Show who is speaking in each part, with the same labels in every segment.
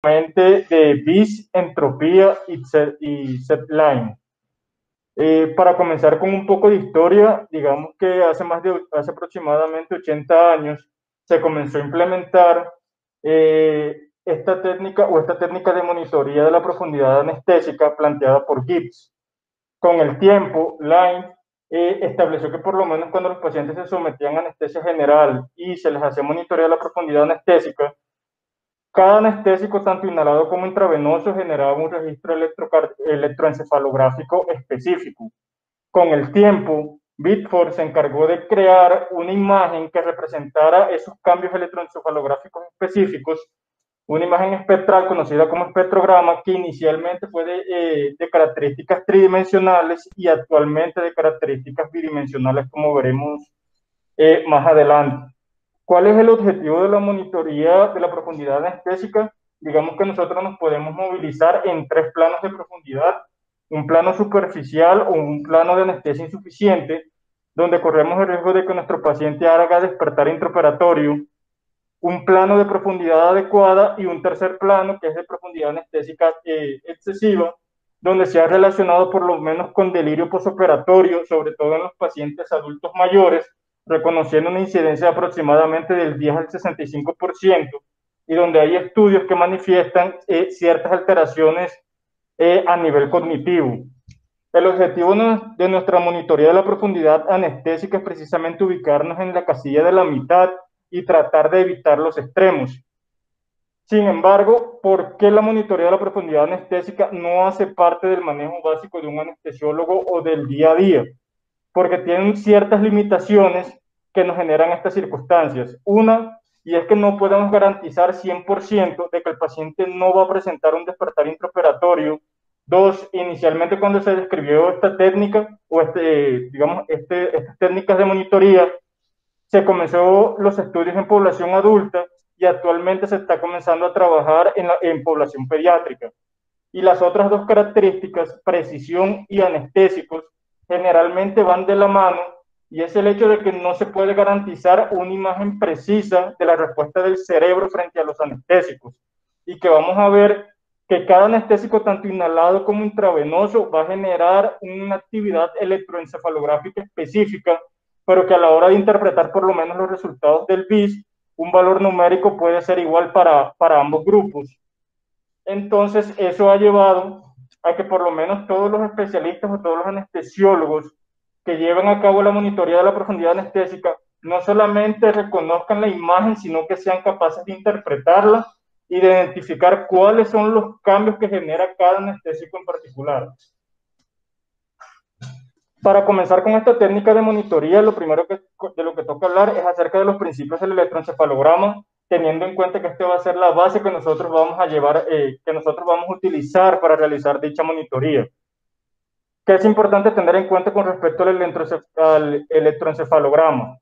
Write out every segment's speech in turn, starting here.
Speaker 1: de BIS, entropía y setline. Para comenzar con un poco de historia, digamos que hace aproximadamente 80 años se comenzó a implementar esta técnica de monitoría de la profundidad anestésica planteada por Gibbs. Con el tiempo, Line estableció que por lo menos cuando los pacientes se sometían a anestesia general y se les hacía monitorear la profundidad anestésica, cada anestésico, tanto inhalado como intravenoso, generaba un registro electroencefalográfico específico. Con el tiempo, Bitford se encargó de crear una imagen que representara esos cambios electroencefalográficos específicos, una imagen espectral conocida como espectrograma, que inicialmente fue de características tridimensionales y actualmente de características bidimensionales, como veremos más adelante. ¿Cuál es el objetivo de la monitoría de la profundidad anestésica? Digamos que nosotros nos podemos movilizar en tres planos de profundidad: un plano superficial o un plano de anestesia insuficiente, donde corremos el riesgo de que nuestro paciente haga despertar intraoperatorio; un plano de profundidad adecuada; y un tercer plano que es de profundidad anestésica excesiva, donde se ha relacionado por lo menos con delirio posoperatorio, sobre todo en los pacientes adultos mayores, reconociendo una incidencia de aproximadamente del 10 al 65%, y donde hay estudios que manifiestan ciertas alteraciones a nivel cognitivo. El objetivo de nuestra monitoría de la profundidad anestésica es precisamente ubicarnos en la casilla de la mitad y tratar de evitar los extremos. Sin embargo, ¿por qué la monitoría de la profundidad anestésica no hace parte del manejo básico de un anestesiólogo o del día a día? Porque tienen ciertas limitaciones que nos generan estas circunstancias. Una, y es que no podemos garantizar 100% de que el paciente no va a presentar un despertar intraoperatorio. Dos, inicialmente cuando se describió esta técnica o estas técnicas de monitoría, se comenzó los estudios en población adulta y actualmente se está comenzando a trabajar en población pediátrica. Y las otras dos características, precisión y anestésicos, generalmente van de la mano, y es el hecho de que no se puede garantizar una imagen precisa de la respuesta del cerebro frente a los anestésicos, y que vamos a ver que cada anestésico, tanto inhalado como intravenoso, va a generar una actividad electroencefalográfica específica, pero que a la hora de interpretar por lo menos los resultados del BIS, un valor numérico puede ser igual para ambos grupos. Entonces, eso ha llevado a que por lo menos todos los especialistas o todos los anestesiólogos que llevan a cabo la monitoría de la profundidad anestésica no solamente reconozcan la imagen, sino que sean capaces de interpretarla y de identificar cuáles son los cambios que genera cada anestésico en particular. Para comenzar con esta técnica de monitoría, lo primero de lo que toca hablar es acerca de los principios del electroencefalograma, teniendo en cuenta que este va a ser la base que nosotros vamos a utilizar para realizar dicha monitoría. ¿Qué es importante tener en cuenta con respecto al electroencefalograma?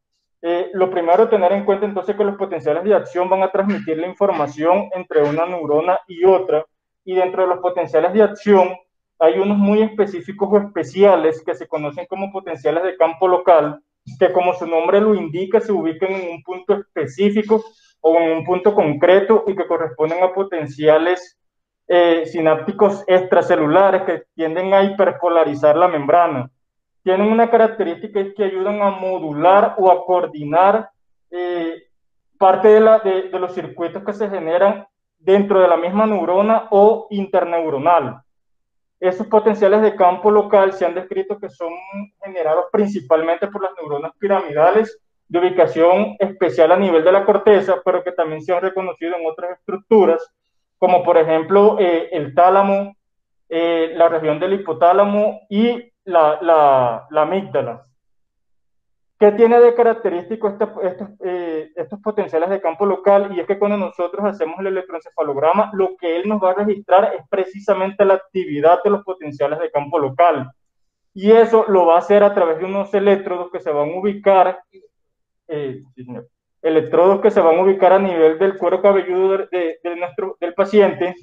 Speaker 1: Lo primero, tener en cuenta entonces que los potenciales de acción van a transmitir la información entre una neurona y otra, y dentro de los potenciales de acción hay unos muy específicos o especiales que se conocen como potenciales de campo local, que como su nombre lo indica, se ubican en un punto específico o en un punto concreto y que corresponden a potenciales sinápticos extracelulares que tienden a hiperpolarizar la membrana. Tienen una característica, es que ayudan a modular o a coordinar parte de los circuitos que se generan dentro de la misma neurona o interneuronal. Esos potenciales de campo local se han descrito que son generados principalmente por las neuronas piramidales de ubicación especial a nivel de la corteza, pero que también se han reconocido en otras estructuras, como por ejemplo el tálamo, la región del hipotálamo y la amígdala. ¿Qué tiene de característico estos potenciales de campo local? Y es que cuando nosotros hacemos el electroencefalograma, lo que él nos va a registrar es precisamente la actividad de los potenciales de campo local. Y eso lo va a hacer a través de unos electrodos que se van a ubicar, a nivel del cuero cabelludo del paciente.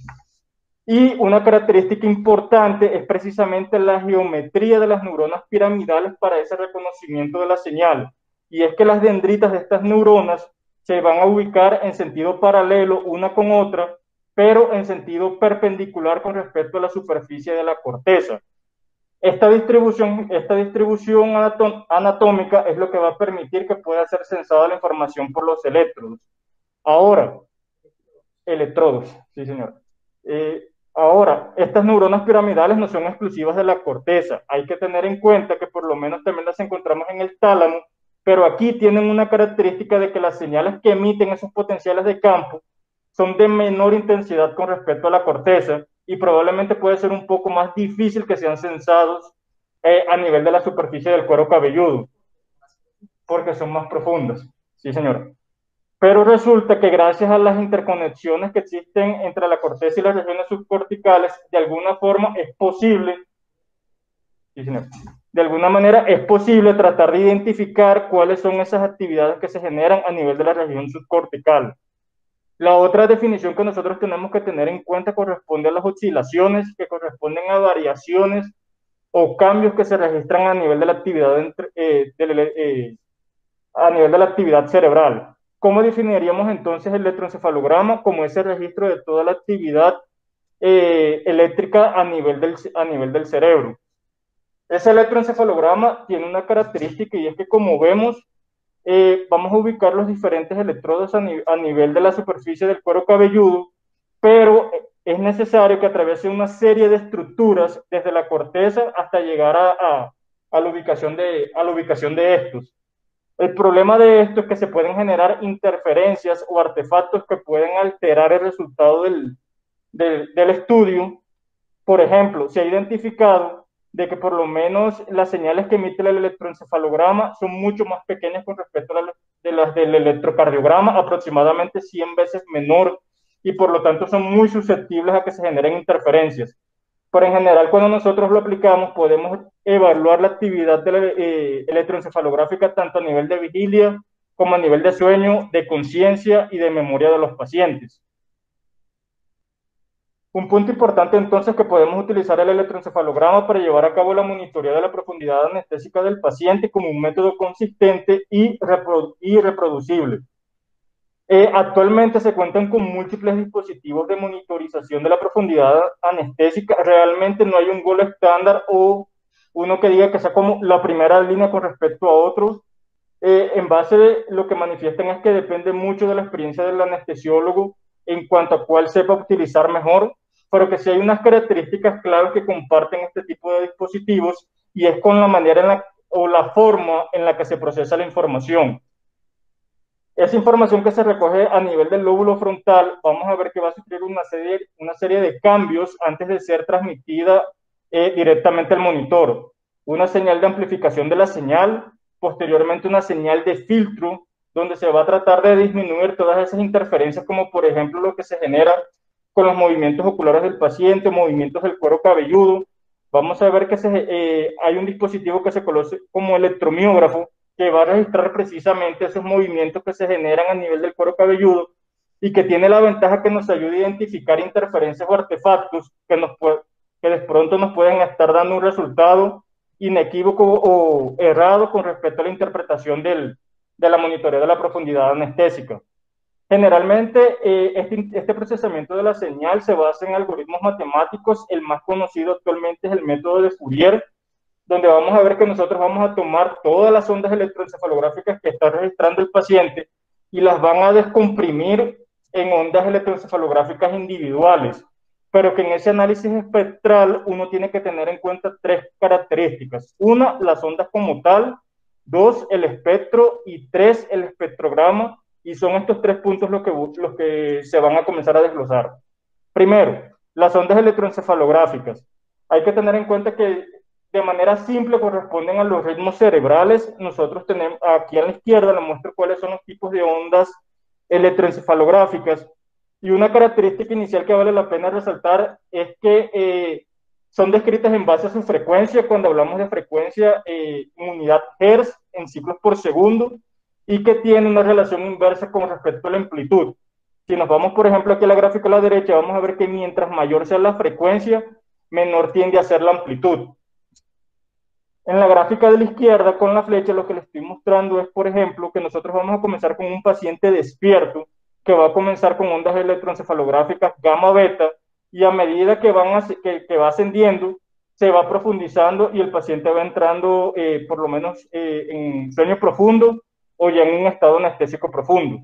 Speaker 1: Y una característica importante es precisamente la geometría de las neuronas piramidales para ese reconocimiento de la señal. Y es que las dendritas de estas neuronas se van a ubicar en sentido paralelo una con otra, pero en sentido perpendicular con respecto a la superficie de la corteza. Esta distribución anatómica es lo que va a permitir que pueda ser censada la información por los electrodos. Ahora, electrodos, sí señor. Ahora, estas neuronas piramidales no son exclusivas de la corteza. Hay que tener en cuenta que por lo menos también las encontramos en el tálamo, pero aquí tienen una característica de que las señales que emiten esos potenciales de campo son de menor intensidad con respecto a la corteza y probablemente puede ser un poco más difícil que sean sensados a nivel de la superficie del cuero cabelludo, porque son más profundas. Sí, señor. Pero resulta que gracias a las interconexiones que existen entre la corteza y las regiones subcorticales, de alguna forma es posible, sí, señor, de alguna manera es posible tratar de identificar cuáles son esas actividades que se generan a nivel de la región subcortical. La otra definición que nosotros tenemos que tener en cuenta corresponde a las oscilaciones, que corresponden a variaciones o cambios que se registran a nivel de la actividad, a nivel de la actividad cerebral. ¿Cómo definiríamos entonces el electroencefalograma? Como ese registro de toda la actividad eléctrica a nivel del cerebro. Ese electroencefalograma tiene una característica y es que, como vemos, vamos a ubicar los diferentes electrodos a nivel de la superficie del cuero cabelludo, pero es necesario que atraviese una serie de estructuras desde la corteza hasta llegar a la ubicación de estos. El problema de esto es que se pueden generar interferencias o artefactos que pueden alterar el resultado del estudio. Por ejemplo, se ha identificado de que por lo menos las señales que emite el electroencefalograma son mucho más pequeñas con respecto a las del electrocardiograma, aproximadamente 100 veces menor, y por lo tanto son muy susceptibles a que se generen interferencias. Pero en general, cuando nosotros lo aplicamos, podemos evaluar la actividad de la, electroencefalográfica tanto a nivel de vigilia como a nivel de sueño, de conciencia y de memoria de los pacientes. Un punto importante entonces que podemos utilizar el electroencefalograma para llevar a cabo la monitoría de la profundidad anestésica del paciente como un método consistente y reproducible. Actualmente se cuentan con múltiples dispositivos de monitorización de la profundidad anestésica. Realmente no hay un gol estándar o uno que diga que sea como la primera línea con respecto a otros. En base de lo que manifiestan es que depende mucho de la experiencia del anestesiólogo en cuanto a cuál sepa utilizar mejor, pero que sí hay unas características claves que comparten este tipo de dispositivos y es con la manera o la forma en la que se procesa la información. Esa información que se recoge a nivel del lóbulo frontal, vamos a ver que va a sufrir una serie de cambios antes de ser transmitida directamente al monitor. Una señal de amplificación de la señal, posteriormente una señal de filtro, donde se va a tratar de disminuir todas esas interferencias, como por ejemplo lo que se genera con los movimientos oculares del paciente, movimientos del cuero cabelludo. Vamos a ver que hay un dispositivo que se conoce como electromiógrafo, que va a registrar precisamente esos movimientos que se generan a nivel del cuero cabelludo y que tiene la ventaja que nos ayuda a identificar interferencias o artefactos que de pronto nos pueden estar dando un resultado inequívoco o errado con respecto a la interpretación de la monitoría de la profundidad anestésica. Generalmente, este procesamiento de la señal se basa en algoritmos matemáticos. El más conocido actualmente es el método de Fourier, donde vamos a ver que nosotros vamos a tomar todas las ondas electroencefalográficas que está registrando el paciente y las van a descomprimir en ondas electroencefalográficas individuales, pero que en ese análisis espectral uno tiene que tener en cuenta tres características. Una, las ondas como tal; dos, el espectro; y tres, el espectrograma, y son estos tres puntos los que se van a comenzar a desglosar. Primero, las ondas electroencefalográficas. Hay que tener en cuenta que de manera simple corresponden a los ritmos cerebrales. Nosotros tenemos aquí a la izquierda, les muestro cuáles son los tipos de ondas electroencefalográficas. Y una característica inicial que vale la pena resaltar es que son descritas en base a su frecuencia. Cuando hablamos de frecuencia, unidad Hertz en ciclos por segundo, y que tiene una relación inversa con respecto a la amplitud. Si nos vamos, por ejemplo, aquí a la gráfica a la derecha, vamos a ver que mientras mayor sea la frecuencia, menor tiende a ser la amplitud. En la gráfica de la izquierda, con la flecha, lo que les estoy mostrando es, por ejemplo, que nosotros vamos a comenzar con un paciente despierto, que va a comenzar con ondas electroencefalográficas gamma beta, y a medida que va ascendiendo, se va profundizando y el paciente va entrando por lo menos en sueño profundo o ya en un estado anestésico profundo.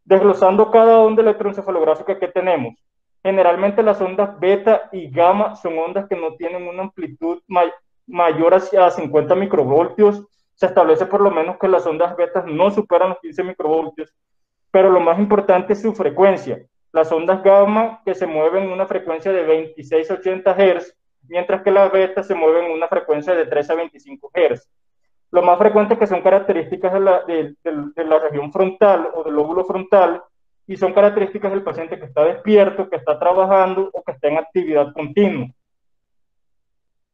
Speaker 1: Desglosando cada onda electroencefalográfica que tenemos, generalmente las ondas beta y gamma son ondas que no tienen una amplitud mayor a 50 microvoltios. Se establece por lo menos que las ondas beta no superan los 15 microvoltios, pero lo más importante es su frecuencia. Las ondas gamma que se mueven en una frecuencia de 26 a 80 Hz, mientras que las beta se mueven en una frecuencia de 3 a 25 Hz. Lo más frecuente es que son características de la región frontal o del lóbulo frontal, y son características del paciente que está despierto, que está trabajando o que está en actividad continua.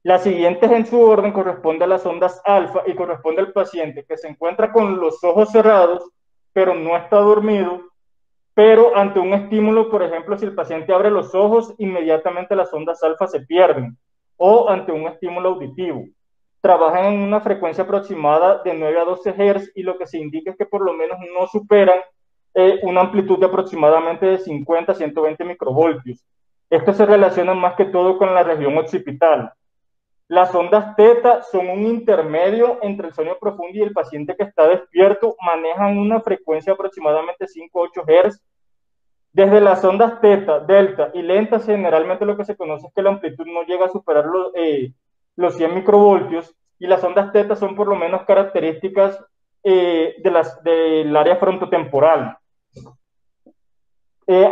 Speaker 1: Las siguientes en su orden corresponden a las ondas alfa y corresponde al paciente que se encuentra con los ojos cerrados, pero no está dormido, pero ante un estímulo, por ejemplo, si el paciente abre los ojos, inmediatamente las ondas alfa se pierden, o ante un estímulo auditivo. Trabajan en una frecuencia aproximada de 9 a 12 Hz, y lo que se indica es que por lo menos no superan una amplitud de aproximadamente de 50 a 120 microvoltios. Esto se relaciona más que todo con la región occipital. Las ondas teta son un intermedio entre el sueño profundo y el paciente que está despierto, manejan una frecuencia aproximadamente 5 a 8 Hz. Desde las ondas teta, delta y lentas, generalmente lo que se conoce es que la amplitud no llega a superar los 100 microvoltios, y las ondas teta son por lo menos características del área frontotemporal.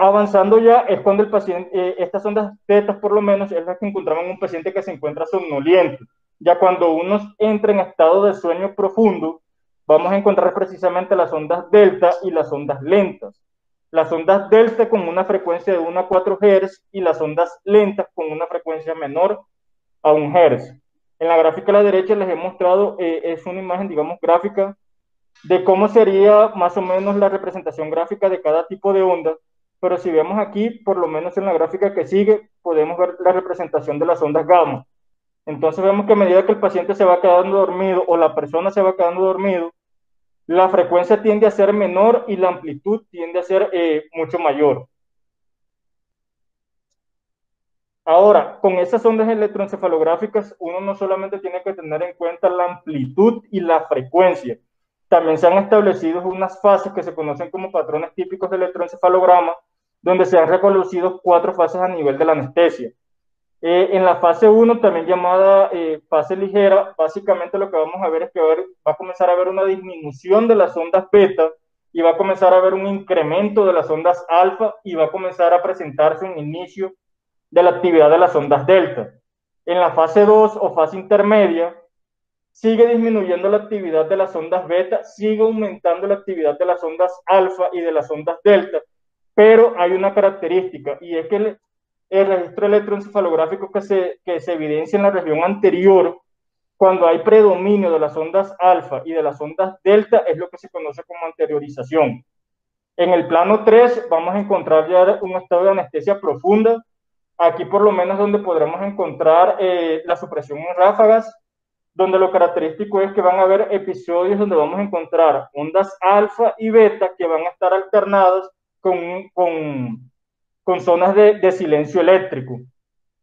Speaker 1: Avanzando ya es cuando el paciente, estas ondas tetas por lo menos es las que encontramos en un paciente que se encuentra somnoliento. Ya cuando uno entra en estado de sueño profundo, vamos a encontrar precisamente las ondas delta y las ondas lentas. Las ondas delta con una frecuencia de 1 a 4 Hz y las ondas lentas con una frecuencia menor a 1 Hz. En la gráfica a la derecha les he mostrado, es una imagen, digamos, gráfica de cómo sería más o menos la representación gráfica de cada tipo de onda, pero si vemos aquí, por lo menos en la gráfica que sigue, podemos ver la representación de las ondas gamma. Entonces vemos que a medida que el paciente se va quedando dormido o la persona se va quedando dormido, la frecuencia tiende a ser menor y la amplitud tiende a ser mucho mayor. Ahora, con esas ondas electroencefalográficas, uno no solamente tiene que tener en cuenta la amplitud y la frecuencia, también se han establecido unas fases que se conocen como patrones típicos de electroencefalograma, donde se han reconocido 4 fases a nivel de la anestesia. En la fase 1, también llamada fase ligera, básicamente lo que vamos a ver es que va a comenzar a haber una disminución de las ondas beta, y va a comenzar a haber un incremento de las ondas alfa, y va a comenzar a presentarse un inicio de la actividad de las ondas delta. En la fase 2 o fase intermedia, sigue disminuyendo la actividad de las ondas beta, sigue aumentando la actividad de las ondas alfa y de las ondas delta, pero hay una característica, y es que el registro electroencefalográfico que se evidencia en la región anterior, cuando hay predominio de las ondas alfa y de las ondas delta, es lo que se conoce como anteriorización. En el plano 3 vamos a encontrar ya un estado de anestesia profunda. Aquí por lo menos donde podremos encontrar la supresión en ráfagas, donde lo característico es que van a haber episodios donde vamos a encontrar ondas alfa y beta que van a estar alternadas con zonas de silencio eléctrico.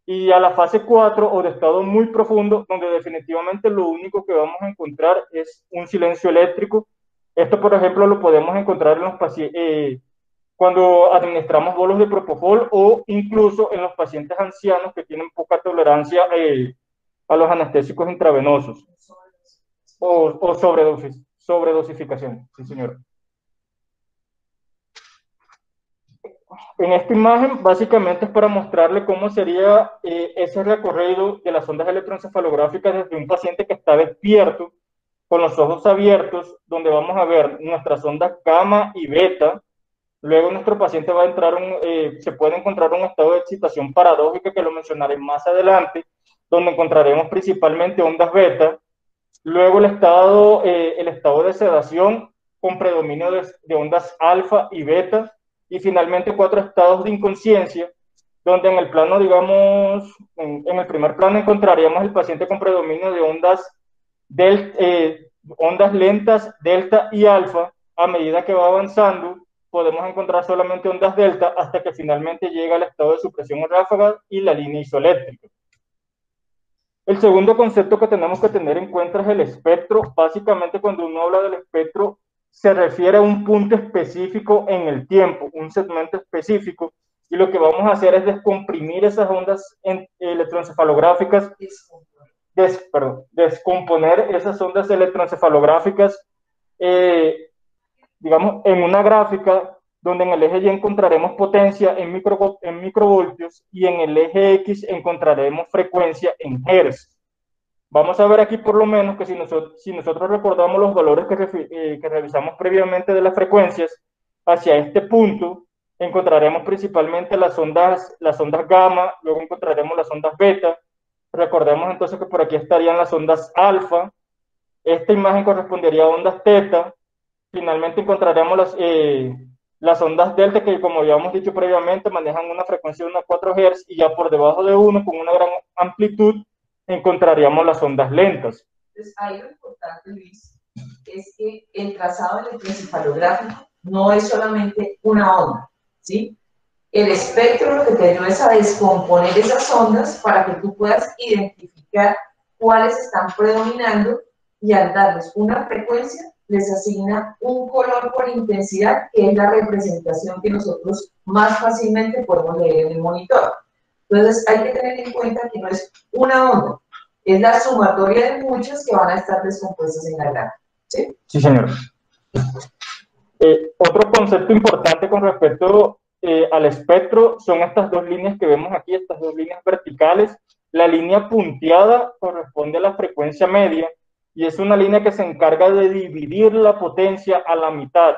Speaker 1: Y a la fase 4 o de estado muy profundo, donde definitivamente lo único que vamos a encontrar es un silencio eléctrico. Esto, por ejemplo, lo podemos encontrar en los pacientes cuando administramos bolos de propofol, o incluso en los pacientes ancianos que tienen poca tolerancia a los anestésicos intravenosos o sobredosificación. Sí, señor. En esta imagen básicamente es para mostrarle cómo sería ese recorrido de las ondas electroencefalográficas desde un paciente que está despierto, con los ojos abiertos, donde vamos a ver nuestras ondas gamma y beta. Luego nuestro paciente va a entrar, se puede encontrar un estado de excitación paradójica, que lo mencionaré más adelante, donde encontraremos principalmente ondas beta. Luego el estado de sedación con predominio de ondas alfa y beta. Y finalmente 4 estados de inconsciencia, donde en el plano, digamos, en el primer plano encontraríamos el paciente con predominio de ondas lentas, delta y alfa. A medida que va avanzando, podemos encontrar solamente ondas delta hasta que finalmente llega al estado de supresión en ráfaga y la línea isoeléctrica. El segundo concepto que tenemos que tener en cuenta es el espectro. Básicamente, cuando uno habla del espectro, se refiere a un punto específico en el tiempo, un segmento específico, y lo que vamos a hacer es descomprimir esas ondas electroencefalográficas, descomponer esas ondas electroencefalográficas, digamos, en una gráfica donde en el eje Y encontraremos potencia en microvoltios y en el eje X encontraremos frecuencia en hertz. Vamos a ver aquí por lo menos que si nosotros recordamos los valores que revisamos previamente de las frecuencias, hacia este punto encontraremos principalmente las ondas gamma, luego encontraremos las ondas beta. Recordemos entonces que por aquí estarían las ondas alfa. Esta imagen correspondería a ondas teta. Finalmente encontraremos las ondas delta, que como habíamos dicho previamente manejan una frecuencia de 1,4 Hz, y ya por debajo de 1 con una gran amplitud encontraríamos las ondas lentas.
Speaker 2: Entonces ahí lo importante, Luis, es que el trazado electroencefalográfico no es solamente una onda, ¿sí? El espectro lo que te ayuda es a descomponer esas ondas para que tú puedas identificar cuáles están predominando, y al darles una frecuencia les asigna un color por intensidad, que es la representación que nosotros más fácilmente podemos leer en el monitor. Entonces hay que tener en cuenta que no es una onda, es la sumatoria de muchas que van a estar descompuestas en la gráfica. ¿Sí?
Speaker 1: Sí, señor. Otro concepto importante con respecto al espectro son estas dos líneas que vemos aquí, estas dos líneas verticales. La línea punteada corresponde a la frecuencia media, y es una línea que se encarga de dividir la potencia a la mitad.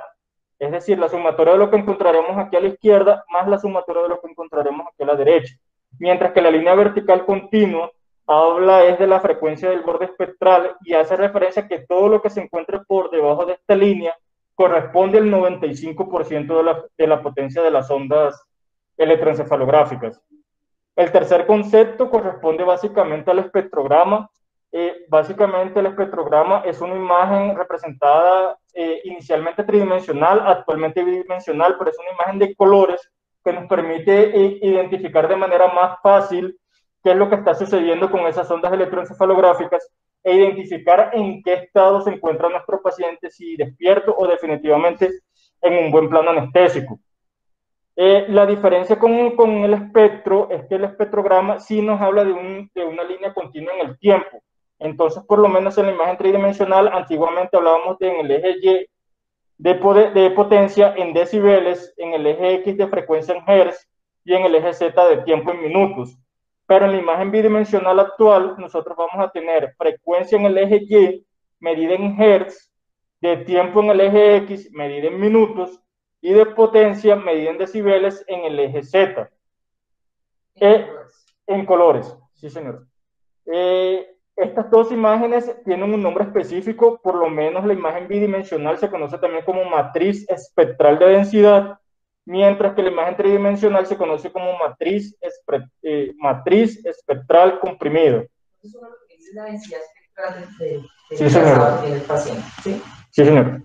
Speaker 1: Es decir, la sumatoria de lo que encontraremos aquí a la izquierda más la sumatoria de lo que encontraremos aquí a la derecha. Mientras que la línea vertical continua habla es de la frecuencia del borde espectral y hace referencia a que todo lo que se encuentre por debajo de esta línea corresponde al 95% de la potencia de las ondas electroencefalográficas. El tercer concepto corresponde básicamente al espectrograma. Básicamente el espectrograma es una imagen representada inicialmente tridimensional, actualmente bidimensional, pero es una imagen de colores que nos permite identificar de manera más fácil qué es lo que está sucediendo con esas ondas electroencefalográficas e identificar en qué estado se encuentra nuestro paciente, si despierto o definitivamente en un buen plano anestésico. La diferencia con el espectro es que el espectrograma sí nos habla de una línea continua en el tiempo. Entonces, por lo menos en la imagen tridimensional, antiguamente hablábamos en el eje Y de potencia en decibeles, en el eje X de frecuencia en hertz y en el eje Z de tiempo en minutos. Pero en la imagen bidimensional actual, nosotros vamos a tener frecuencia en el eje Y medida en hertz, de tiempo en el eje X medida en minutos, y de potencia medida en decibeles en el eje Z. En colores, sí señor. Estas dos imágenes tienen un nombre específico, por lo menos la imagen bidimensional se conoce también como matriz espectral de densidad, mientras que la imagen tridimensional se conoce como matriz espectral comprimida.
Speaker 2: Eso es lo que dice la densidad espectral
Speaker 1: sí, señor.
Speaker 2: Del paciente, ¿sí?
Speaker 1: Sí, señor.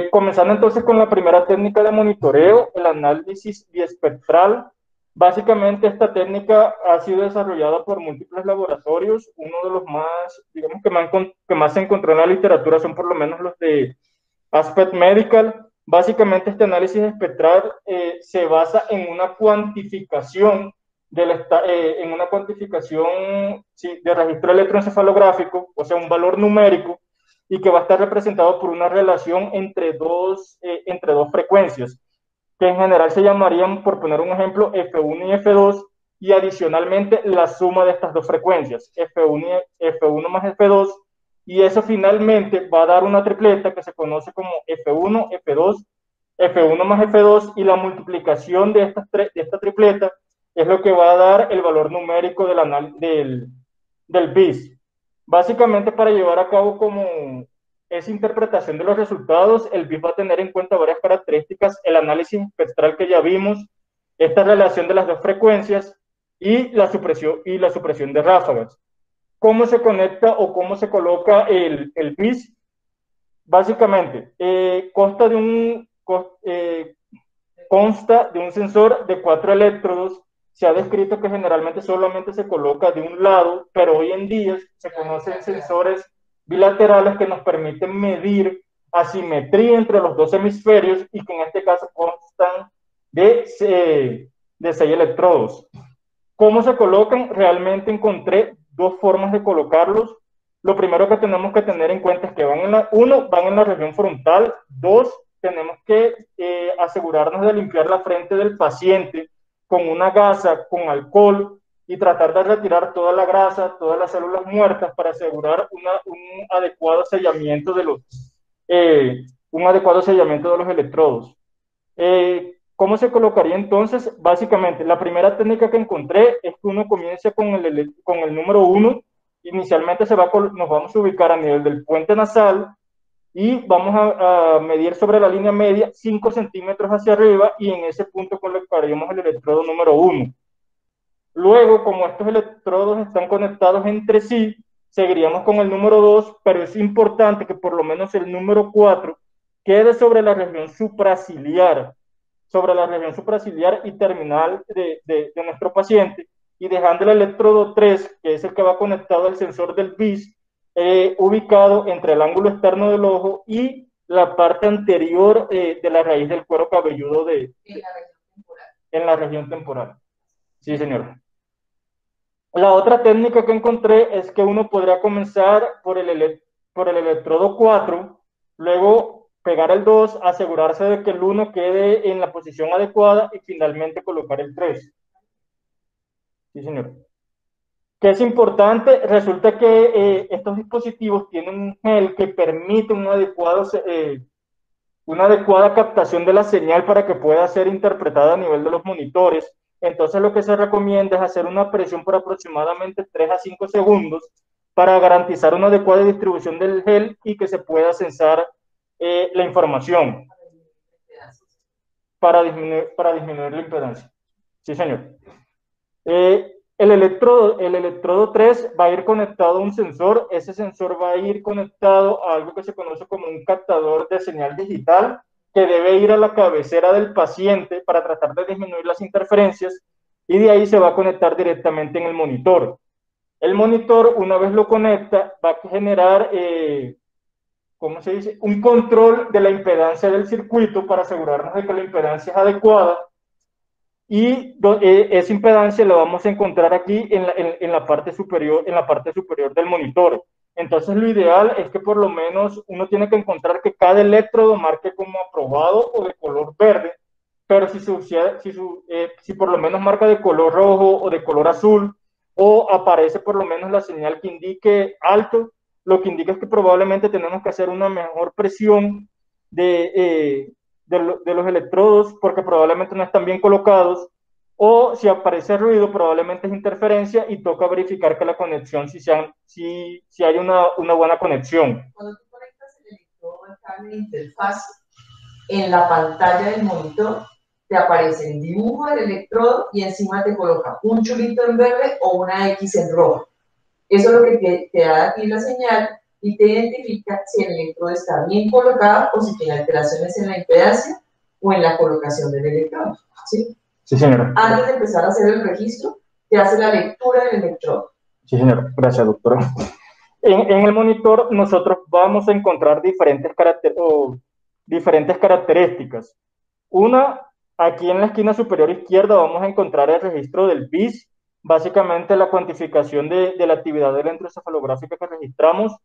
Speaker 1: Comenzando entonces con la primera técnica de monitoreo, el análisis biespectral. Básicamente esta técnica ha sido desarrollada por múltiples laboratorios. Uno de los más, digamos, que más se encontró en la literatura son por lo menos los de Aspect Medical. Básicamente este análisis espectral se basa en una cuantificación sí, de registro electroencefalográfico, o sea, un valor numérico, y que va a estar representado por una relación entre dos frecuencias, que en general se llamarían, por poner un ejemplo, F1 y F2, y adicionalmente la suma de estas dos frecuencias, F1 más F2, y eso finalmente va a dar una tripleta que se conoce como F1, F2, F1 más F2, y la multiplicación de esta tripleta es lo que va a dar el valor numérico del BIS. Básicamente, para llevar a cabo como esa interpretación de los resultados, el BIS va a tener en cuenta varias características: el análisis espectral que ya vimos, esta relación de las dos frecuencias y la supresión de ráfagas. ¿Cómo se conecta o cómo se coloca el BIS? Básicamente, consta de consta de un sensor de 4 electrodos. Se ha descrito que generalmente solamente se coloca de un lado, pero hoy en día se conocen sensores bilaterales que nos permiten medir asimetría entre los dos hemisferios y que en este caso constan de 6 electrodos. ¿Cómo se colocan? Realmente encontré dos formas de colocarlos. Lo primero que tenemos que tener en cuenta es que van en la región frontal. Dos, tenemos que asegurarnos de limpiar la frente del paciente con una gasa, con alcohol, y tratar de retirar toda la grasa, todas las células muertas para asegurar un adecuado sellamiento de los electrodos. ¿Cómo se colocaría entonces? Básicamente, la primera técnica que encontré es que uno comience con el número 1. Inicialmente nos vamos a ubicar a nivel del puente nasal y vamos a medir sobre la línea media 5 centímetros hacia arriba, y en ese punto colocaríamos el electrodo número 1. Luego, como estos electrodos están conectados entre sí, seguiríamos con el número 2, pero es importante que por lo menos el número 4 quede sobre la región supraciliar y terminal de nuestro paciente, y dejando el electrodo 3, que es el que va conectado al sensor del BIS, ubicado entre el ángulo externo del ojo y la parte anterior de la raíz del cuero cabelludo en la región temporal. Sí, señora. La otra técnica que encontré es que uno podría comenzar por el electrodo 4, luego pegar el 2, asegurarse de que el 1 quede en la posición adecuada y finalmente colocar el 3. Sí, señor. ¿Qué es importante? Resulta que estos dispositivos tienen un gel que permite una adecuada captación de la señal para que pueda ser interpretada a nivel de los monitores. Entonces lo que se recomienda es hacer una presión por aproximadamente 3 a 5 segundos para garantizar una adecuada distribución del gel y que se pueda censar la información para disminuir la impedancia. Sí, señor. El electrodo 3 va a ir conectado a un sensor. Ese sensor va a ir conectado a algo que se conoce como un captador de señal digital, que debe ir a la cabecera del paciente para tratar de disminuir las interferencias, y de ahí se va a conectar directamente en el monitor. El monitor, una vez lo conecta, va a generar, ¿cómo se dice?, un control de la impedancia del circuito para asegurarnos de que la impedancia es adecuada, y esa impedancia la vamos a encontrar aquí en la parte superior del monitor. Entonces lo ideal es que por lo menos uno tiene que encontrar que cada electrodo marque como aprobado o de color verde, pero si por lo menos marca de color rojo o de color azul, o aparece por lo menos la señal que indique alto, lo que indica es que probablemente tenemos que hacer una mejor presión de los electrodos, porque probablemente no están bien colocados, o si aparece ruido, probablemente es interferencia y toca verificar que la conexión, si hay una buena conexión.
Speaker 2: Cuando tú conectas el electrodo al cable de interfaz, en la pantalla del monitor te aparece el dibujo del electrodo y encima te coloca un chulito en verde o una X en rojo. Eso es lo que te da a ti la señal y te identifica si el electrodo está bien colocado o si tiene alteraciones en la impedancia o en la colocación del electrodo. ¿Sí?
Speaker 1: Sí, señora.
Speaker 2: Antes de empezar a hacer el registro, te hace la lectura del electrodo.
Speaker 1: Sí, señora. Gracias, doctora. En el monitor nosotros vamos a encontrar diferentes características. Una, aquí en la esquina superior izquierda vamos a encontrar el registro del BIS, básicamente la cuantificación de la actividad electroencefalográfica que registramos.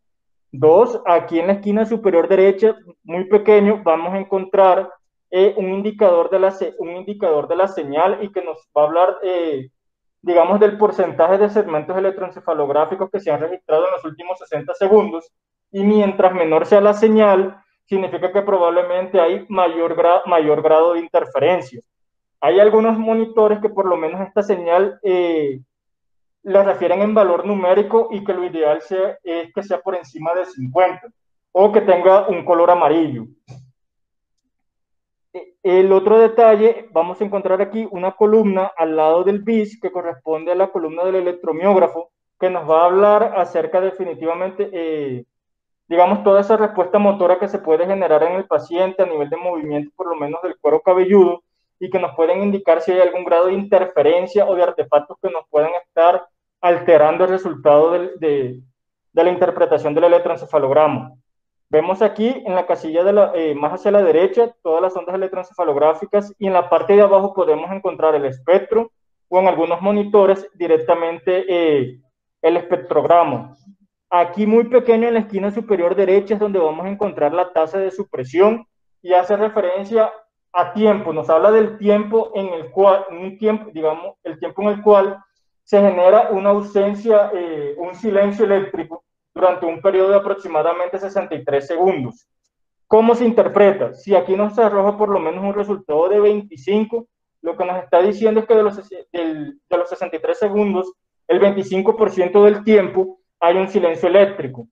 Speaker 1: Dos, aquí en la esquina superior derecha, muy pequeño, vamos a encontrar un indicador de la señal, y que nos va a hablar, digamos, del porcentaje de segmentos electroencefalográficos que se han registrado en los últimos 60 segundos. Y mientras menor sea la señal, significa que probablemente hay mayor grado de interferencia. Hay algunos monitores que por lo menos esta señal la refieren en valor numérico, y que lo ideal es que sea por encima de 50 o que tenga un color amarillo. El otro detalle, vamos a encontrar aquí una columna al lado del BIS que corresponde a la columna del electromiógrafo, que nos va a hablar acerca definitivamente digamos, toda esa respuesta motora que se puede generar en el paciente a nivel de movimiento, por lo menos del cuero cabelludo, y que nos pueden indicar si hay algún grado de interferencia o de artefactos que nos pueden estar alterando el resultado de la interpretación del electroencefalograma. Vemos aquí en la casilla más hacia la derecha todas las ondas electroencefalográficas y en la parte de abajo podemos encontrar el espectro o en algunos monitores directamente el espectrograma. Aquí muy pequeño en la esquina superior derecha es donde vamos a encontrar la tasa de supresión y hace referencia a tiempo, nos habla del tiempo en el cual, un tiempo, digamos, el tiempo en el cual se genera una ausencia, un silencio eléctrico durante un periodo de aproximadamente 63 segundos. ¿Cómo se interpreta? Si aquí nos arroja por lo menos un resultado de 25, lo que nos está diciendo es que de los 63 segundos, el 25% del tiempo hay un silencio eléctrico.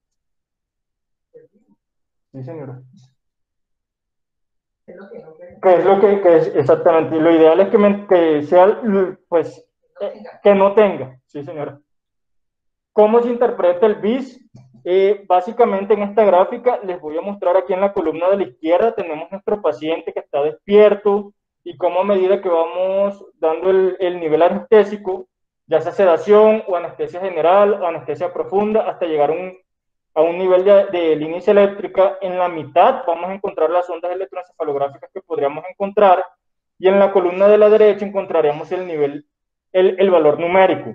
Speaker 1: Sí, señora. ¿Qué es lo que es exactamente? Y lo ideal es que sea, pues, que no tenga. Sí, señora. ¿Cómo se interpreta el BIS? Básicamente en esta gráfica les voy a mostrar aquí en la columna de la izquierda tenemos nuestro paciente que está despierto y cómo a medida que vamos dando el nivel anestésico, ya sea sedación o anestesia general o anestesia profunda, hasta llegar a un nivel de línea eléctrica, en la mitad vamos a encontrar las ondas electroencefalográficas que podríamos encontrar y en la columna de la derecha encontraremos el nivel, el valor numérico.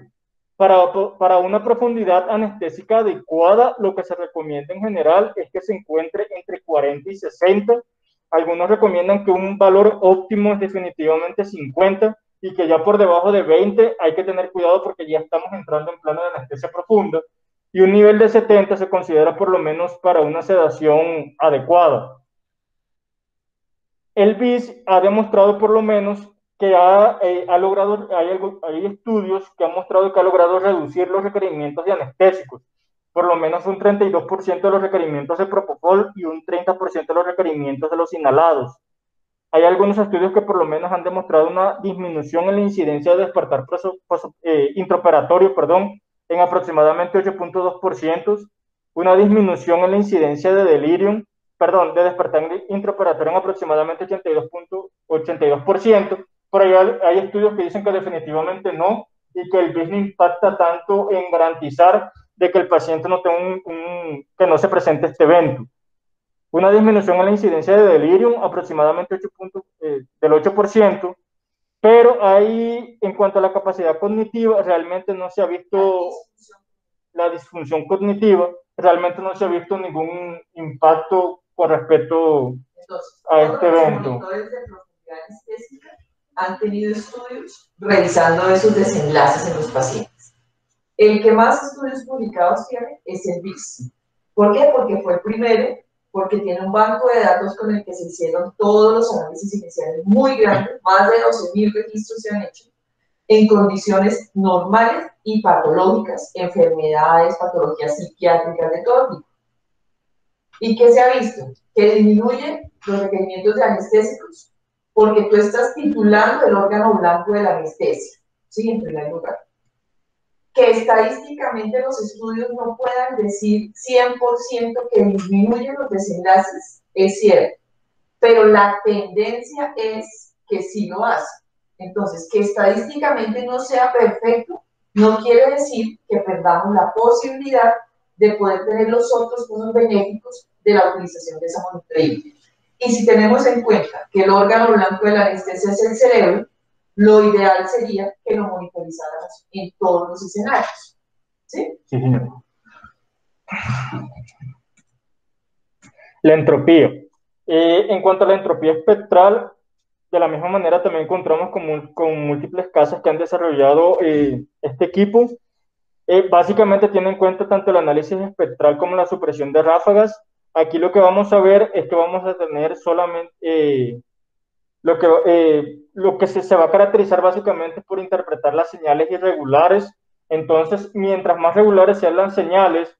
Speaker 1: Para una profundidad anestésica adecuada, lo que se recomienda en general es que se encuentre entre 40 y 60. Algunos recomiendan que un valor óptimo es definitivamente 50 y que ya por debajo de 20 hay que tener cuidado porque ya estamos entrando en plano de anestesia profunda. Y un nivel de 70 se considera por lo menos para una sedación adecuada. El BIS ha demostrado por lo menos que ha logrado, hay estudios que han mostrado que ha logrado reducir los requerimientos de anestésicos, por lo menos un 32% de los requerimientos de propofol y un 30% de los requerimientos de los inhalados. Hay algunos estudios que por lo menos han demostrado una disminución en la incidencia de despertar intraoperatorio, en aproximadamente 8.2%, una disminución en la incidencia de delirium, de despertar intraoperatorio en aproximadamente 82%, pero hay estudios que dicen que definitivamente no, y que el BIS no impacta tanto en garantizar de que el paciente no tenga que no se presente este evento. Una disminución en la incidencia de delirium, aproximadamente del 8%, pero ahí, en cuanto a la capacidad cognitiva, realmente no se ha visto la disfunción cognitiva, realmente no se ha visto ningún impacto con respecto a este evento.
Speaker 2: Los monitores de profundidad anestésica han tenido estudios revisando esos desenlaces en los pacientes. El que más estudios publicados tiene es el BIS. ¿Por qué? Porque fue el primero, porque tiene un banco de datos con el que se hicieron todos los análisis iniciales muy grandes, más de 12.000 registros se han hecho, en condiciones normales y patológicas, enfermedades, patologías psiquiátricas de todo tipo. ¿Y qué se ha visto? Que disminuye los requerimientos de anestésicos, porque tú estás titulando el órgano blanco de la anestesia, ¿sí? En primer lugar. Que estadísticamente los estudios no puedan decir 100% que disminuyen los desenlaces, es cierto, pero la tendencia es que sí lo hace. Entonces, que estadísticamente no sea perfecto, no quiere decir que perdamos la posibilidad de poder tener los otros usos benéficos de la utilización de esa monitoreo. Y si tenemos en cuenta que el órgano blanco de la anestesia es el cerebro, lo ideal sería que lo monitorizáramos en todos los escenarios. ¿Sí?
Speaker 1: Sí, señor. La entropía. En cuanto a la entropía espectral, de la misma manera también encontramos con múltiples casos que han desarrollado este equipo. Básicamente tiene en cuenta tanto el análisis espectral como la supresión de ráfagas. Aquí lo que vamos a ver es que vamos a tener solamente lo que se va a caracterizar básicamente por interpretar las señales irregulares. Entonces, mientras más regulares sean las señales,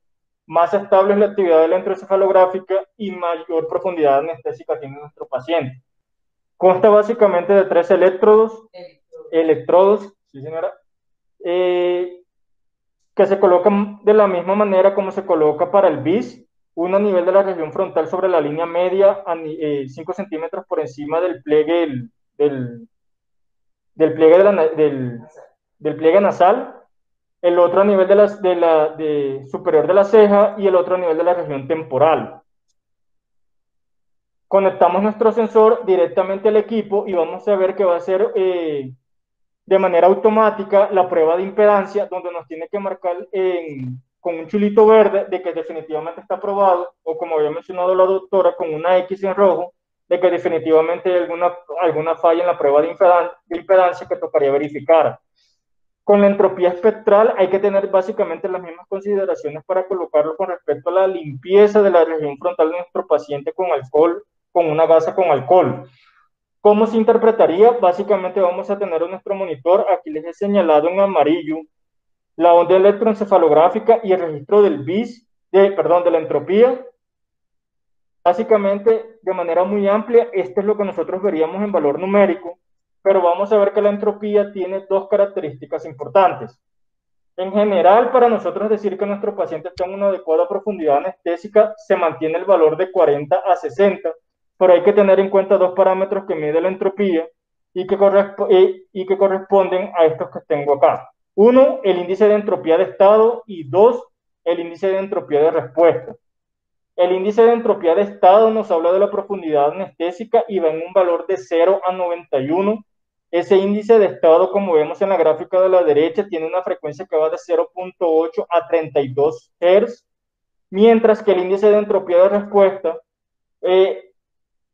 Speaker 1: más estable es la actividad electroencefalográfica y mayor profundidad anestésica tiene nuestro paciente. Consta básicamente de 3 electrodos, sí señora, que se colocan de la misma manera como se coloca para el BIS. uno a nivel de la región frontal sobre la línea media, 5 centímetros por encima del pliegue, del, del pliegue, del pliegue nasal, el otro a nivel superior de la ceja y el otro a nivel de la región temporal. Conectamos nuestro sensor directamente al equipo y vamos a ver que va a ser de manera automática la prueba de impedancia, donde nos tiene que marcar con un chulito verde de que definitivamente está aprobado, o como había mencionado la doctora, con una X en rojo, de que definitivamente hay alguna falla en la prueba de impedancia que tocaría verificar. Con la entropía espectral hay que tener básicamente las mismas consideraciones para colocarlo con respecto a la limpieza de la región frontal de nuestro paciente con alcohol, con una gasa con alcohol. ¿Cómo se interpretaría? Básicamente vamos a tener en nuestro monitor, aquí les he señalado en amarillo, la onda electroencefalográfica y el registro del BIS, de la entropía. Básicamente, de manera muy amplia, esto es lo que nosotros veríamos en valor numérico, pero vamos a ver que la entropía tiene dos características importantes. En general, para nosotros decir que nuestro paciente está en una adecuada profundidad anestésica, se mantiene el valor de 40 a 60, pero hay que tener en cuenta dos parámetros que mide la entropía y que corresponden a estos que tengo acá. Uno, el índice de entropía de estado y dos, el índice de entropía de respuesta. El índice de entropía de estado nos habla de la profundidad anestésica y va en un valor de 0 a 91. Ese índice de estado, como vemos en la gráfica de la derecha, tiene una frecuencia que va de 0.8 a 32 Hz, mientras que el índice de entropía de respuesta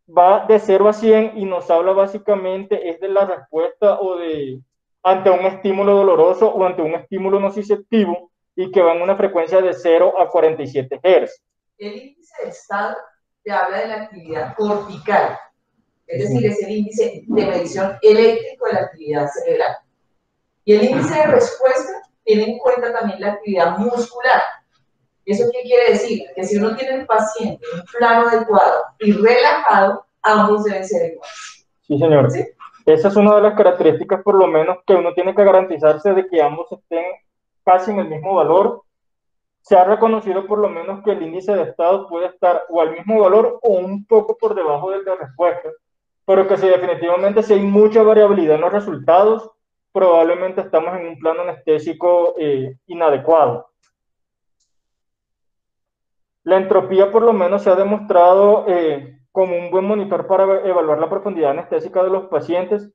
Speaker 1: va de 0 a 100 y nos habla básicamente es de la respuesta ante un estímulo doloroso o ante un estímulo nociceptivo y que va en una frecuencia de 0 a 47 Hz.
Speaker 2: El índice de estado te habla de la actividad cortical, es decir, es el índice de medición eléctrico de la actividad cerebral. Y el índice de respuesta tiene en cuenta también la actividad muscular. ¿Eso qué quiere decir? Que si uno tiene el paciente en un plano adecuado y relajado, ambos deben ser iguales.
Speaker 1: Sí, señor. ¿Sí? Esa es una de las características, por lo menos, que uno tiene que garantizarse de que ambos estén casi en el mismo valor. Se ha reconocido por lo menos que el índice de estado puede estar o al mismo valor o un poco por debajo del de respuesta, pero que si definitivamente si hay mucha variabilidad en los resultados, probablemente estamos en un plano anestésico inadecuado. La entropía por lo menos se ha demostrado como un buen monitor para evaluar la profundidad anestésica de los pacientes.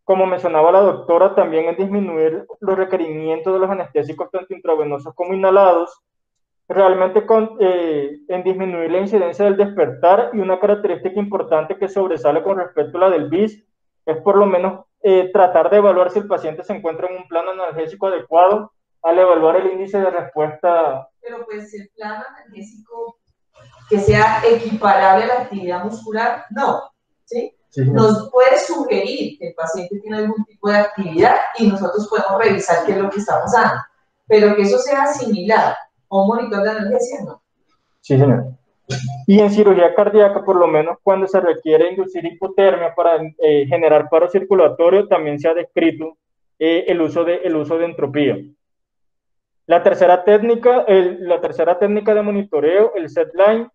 Speaker 1: Como mencionaba la doctora, también en disminuir los requerimientos de los anestésicos tanto intravenosos como inhalados, realmente en disminuir la incidencia del despertar, y una característica importante que sobresale con respecto a la del BIS es por lo menos tratar de evaluar si el paciente se encuentra en un plano analgésico adecuado al evaluar el índice de respuesta.
Speaker 2: Pero pues el plano analgésico que sea equiparable a la actividad muscular, no, ¿sí? Sí, nos puede sugerir que el paciente tiene algún tipo de actividad y nosotros podemos revisar qué es lo que está pasando, pero que eso sea similar a un monitor de analgesia, no.
Speaker 1: Sí, señor. Y en cirugía cardíaca, por lo menos cuando se requiere inducir hipotermia para generar paro circulatorio, también se ha descrito el uso de entropía. La tercera técnica de monitoreo, el setline,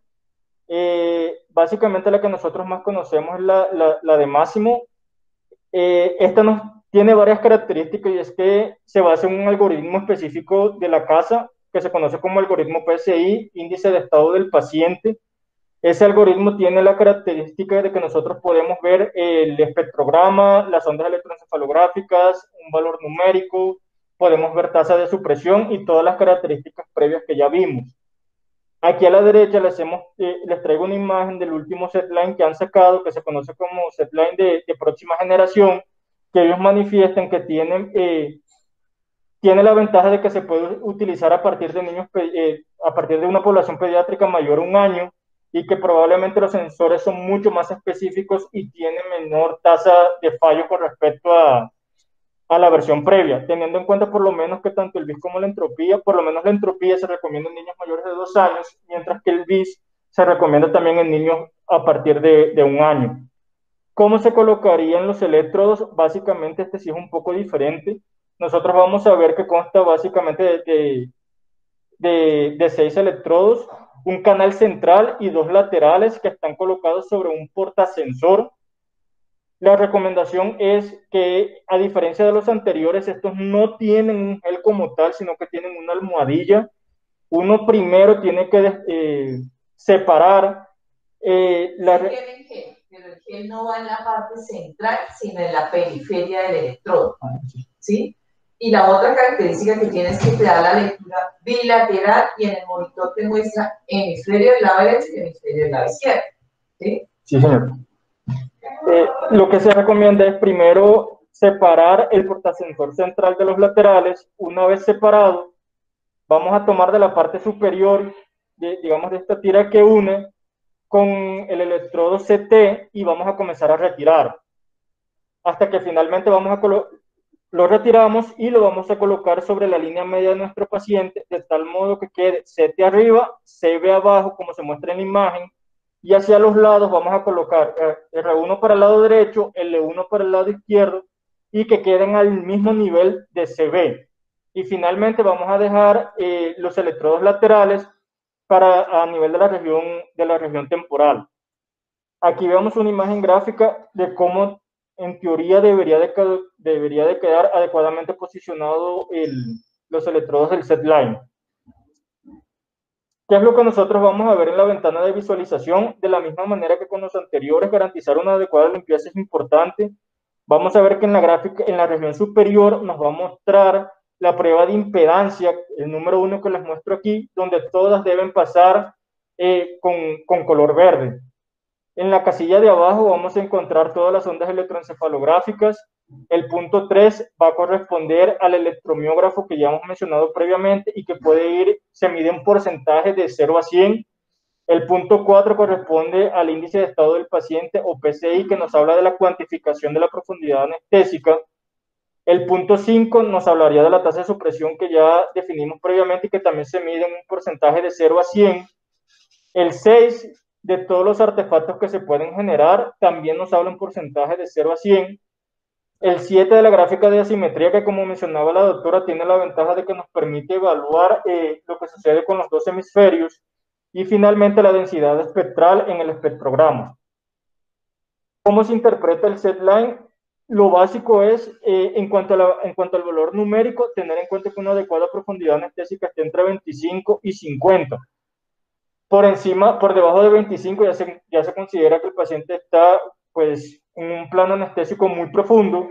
Speaker 1: básicamente la que nosotros más conocemos es la de Máximo. Esta tiene varias características y es que se basa en un algoritmo específico de la casa que se conoce como algoritmo PSI, índice de estado del paciente. Ese algoritmo tiene la característica de que nosotros podemos ver el espectrograma, las ondas electroencefalográficas, un valor numérico, podemos ver tasa de supresión y todas las características previas que ya vimos. Aquí a la derecha les traigo una imagen del último setline que han sacado, que se conoce como setline de próxima generación, que ellos manifiestan que tiene la ventaja de que se puede utilizar a partir de una población pediátrica mayor a 1 año, y que probablemente los sensores son mucho más específicos y tienen menor tasa de fallo con respecto a la versión previa, teniendo en cuenta por lo menos que tanto el BIS como la entropía, por lo menos la entropía se recomienda en niños mayores de 2 años, mientras que el BIS se recomienda también en niños a partir de 1 año. ¿Cómo se colocarían los electrodos? Básicamente este sí es un poco diferente. Nosotros vamos a ver que consta básicamente de 6 electrodos. un canal central y dos laterales que están colocados sobre un portasensor. La recomendación es que, a diferencia de los anteriores, estos no tienen un gel como tal, sino que tienen una almohadilla. Uno primero tiene que separar la...
Speaker 2: Tienen gel, pero el gel no va en la parte central, sino en la periferia del electrodo, ¿sí? Y la otra característica que tiene es que te da la lectura bilateral y en el monitor te muestra hemisferio del lado derecho y hemisferio del lado izquierdo, ¿sí?
Speaker 1: Sí, señor. Lo que se recomienda es primero separar el portasensor central de los laterales. Una vez separado, vamos a tomar de la parte superior, digamos, de esta tira que une con el electrodo CT y vamos a comenzar a retirar. Hasta que finalmente lo retiramos y lo vamos a colocar sobre la línea media de nuestro paciente, de tal modo que quede CT arriba, CB abajo, como se muestra en la imagen, y hacia los lados vamos a colocar R1 para el lado derecho, L1 para el lado izquierdo, y que queden al mismo nivel de CB. Y finalmente vamos a dejar los electrodos laterales a nivel de la región temporal. Aquí vemos una imagen gráfica de cómo en teoría debería de quedar adecuadamente posicionado los electrodos del setline. ¿Qué es lo que nosotros vamos a ver en la ventana de visualización? De la misma manera que con los anteriores, garantizar una adecuada limpieza es importante. Vamos a ver que en la gráfica, en la región superior, nos va a mostrar la prueba de impedancia, el número 1 que les muestro aquí, donde todas deben pasar con color verde. En la casilla de abajo vamos a encontrar todas las ondas electroencefalográficas. El punto 3 va a corresponder al electromiógrafo que ya hemos mencionado previamente y que se mide en porcentaje de 0 a 100. El punto 4 corresponde al índice de estado del paciente o PCI, que nos habla de la cuantificación de la profundidad anestésica. El punto 5 nos hablaría de la tasa de supresión que ya definimos previamente y que también se mide en un porcentaje de 0 a 100. El 6 de todos los artefactos que se pueden generar también nos habla un porcentaje de 0 a 100. El 7 de la gráfica de asimetría, que como mencionaba la doctora, tiene la ventaja de que nos permite evaluar lo que sucede con los dos hemisferios. Y finalmente la densidad espectral en el espectrograma. ¿Cómo se interpreta el setline? Lo básico es, en cuanto al valor numérico, tener en cuenta que una adecuada profundidad anestésica esté entre 25 y 50. Por debajo de 25 ya se considera que el paciente está pues en un plano anestésico muy profundo,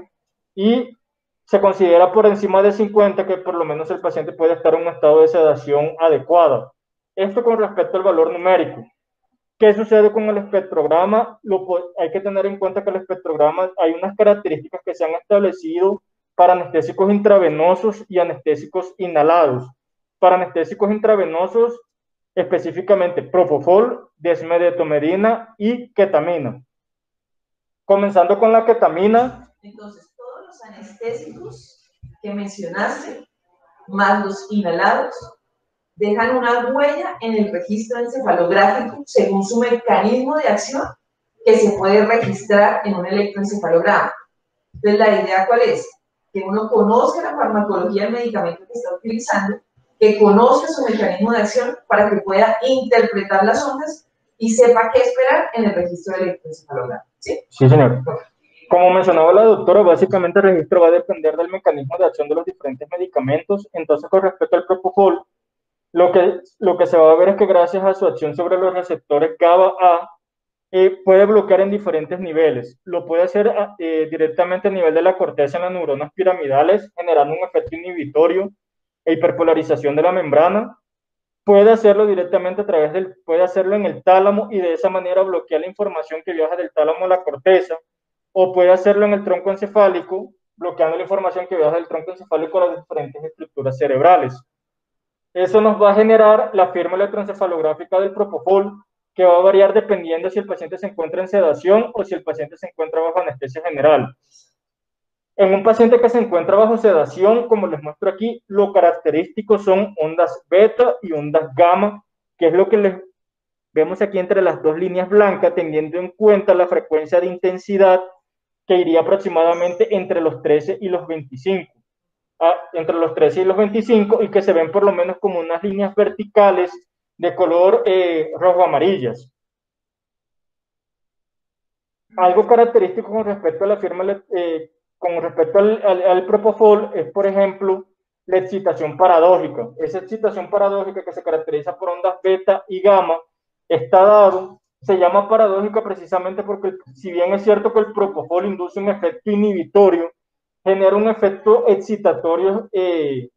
Speaker 1: y se considera por encima de 50 que por lo menos el paciente puede estar en un estado de sedación adecuado. Esto con respecto al valor numérico. ¿Qué sucede con el espectrograma? Hay que tener en cuenta que el espectrograma hay unas características que se han establecido para anestésicos intravenosos y anestésicos inhalados. Para anestésicos intravenosos, específicamente propofol, desmedetomidina y ketamina. Comenzando con la ketamina.
Speaker 2: Entonces, todos los anestésicos que mencionaste, más los inhalados, dejan una huella en el registro encefalográfico según su mecanismo de acción, que se puede registrar en un electroencefalograma. Entonces, la idea, ¿cuál es? Que uno conozca la farmacología del medicamento que está utilizando, que conozca su mecanismo de acción para que pueda interpretar las ondas y sepa qué esperar en el registro del electroencefalograma. ¿Sí?
Speaker 1: Sí, señor. Como mencionaba la doctora, básicamente el registro va a depender del mecanismo de acción de los diferentes medicamentos. Entonces, con respecto al propofol, lo que se va a ver es que gracias a su acción sobre los receptores GABA-A, puede bloquear en diferentes niveles. Lo puede hacer directamente a nivel de la corteza en las neuronas piramidales, generando un efecto inhibitorio e hiperpolarización de la membrana. Puede hacerlo directamente puede hacerlo en el tálamo y de esa manera bloquear la información que viaja del tálamo a la corteza, o puede hacerlo en el tronco encefálico, bloqueando la información que viaja del tronco encefálico a las diferentes estructuras cerebrales. Eso nos va a generar la firma electroencefalográfica del propofol, que va a variar dependiendo si el paciente se encuentra en sedación o si el paciente se encuentra bajo anestesia general. En un paciente que se encuentra bajo sedación, como les muestro aquí, lo característico son ondas beta y ondas gamma, que es lo que les vemos aquí entre las dos líneas blancas, teniendo en cuenta la frecuencia de intensidad que iría aproximadamente entre los 13 y los 25. Entre los 13 y los 25, y que se ven por lo menos como unas líneas verticales de color rojo-amarillas. Algo característico con respecto a la firma, con respecto al propofol es, por ejemplo, la excitación paradójica. Esa excitación paradójica que se caracteriza por ondas beta y gamma está dado, se llama paradójica precisamente porque, si bien es cierto que el propofol induce un efecto inhibitorio, genera un efecto excitatorio, sí,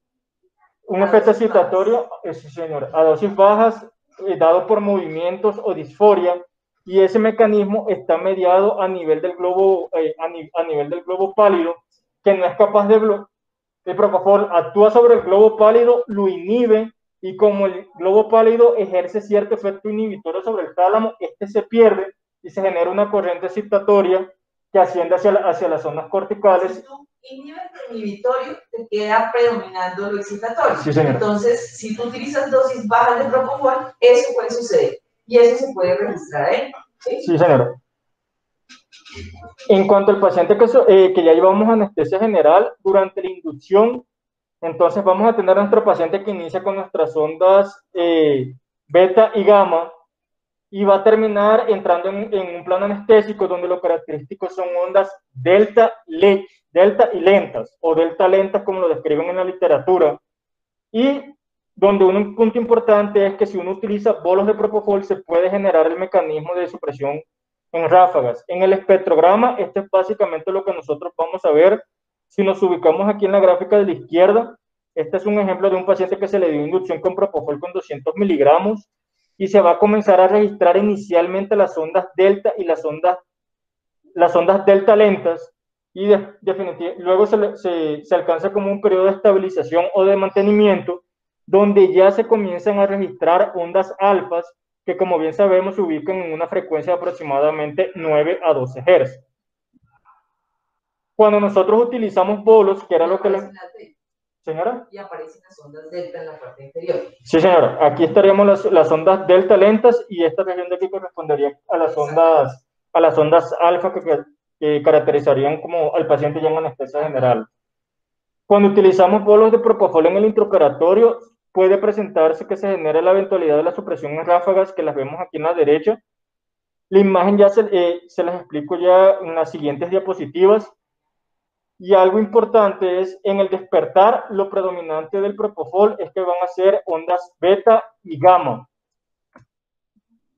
Speaker 1: señor, a dosis bajas, dado por movimientos o disforia, y ese mecanismo está mediado a nivel del globo, a nivel del globo pálido, que no es capaz de bloquear. El propofol actúa sobre el globo pálido, lo inhibe, y como el globo pálido ejerce cierto efecto inhibitorio sobre el tálamo, este se pierde y se genera una corriente excitatoria que asciende hacia las zonas corticales.
Speaker 2: Si tú inhibes el inhibitorio, te queda predominando lo excitatorio.
Speaker 1: Sí, señor.
Speaker 2: Entonces, si tú utilizas dosis bajas de propofol, eso puede suceder. Y eso se puede registrar ahí. ¿Sí?
Speaker 1: Sí, señora. En cuanto al paciente que ya llevamos anestesia general, durante la inducción, entonces vamos a tener a nuestro paciente que inicia con nuestras ondas beta y gamma, y va a terminar entrando en un plano anestésico donde lo característico son ondas delta y lentas, o delta lentas como lo describen en la literatura, y donde un punto importante es que si uno utiliza bolos de propofol se puede generar el mecanismo de supresión en ráfagas. En el espectrograma, esto es básicamente lo que nosotros vamos a ver. Si nos ubicamos aquí en la gráfica de la izquierda, este es un ejemplo de un paciente que se le dio inducción con propofol con 200 miligramos, y se va a comenzar a registrar inicialmente las ondas delta y las ondas delta lentas, y definitivamente luego se alcanza como un periodo de estabilización o de mantenimiento, donde ya se comienzan a registrar ondas alfas, que, como bien sabemos, se ubican en una frecuencia de aproximadamente 9 a 12 Hz. Cuando nosotros utilizamos bolos, que era lo que ¿Señora?
Speaker 2: Y aparecen las ondas delta en la parte inferior.
Speaker 1: Sí, señora. Aquí estaríamos las ondas delta lentas, y esta región de aquí correspondería a las ondas alfa que caracterizarían como al paciente ya en anestesia general. Cuando utilizamos bolos de propofol en el intraoperatorio, puede presentarse que se genere la eventualidad de la supresión en ráfagas, que las vemos aquí en la derecha. La imagen ya se las explico ya en las siguientes diapositivas. Y algo importante es, en el despertar, lo predominante del propofol es que van a ser ondas beta y gamma.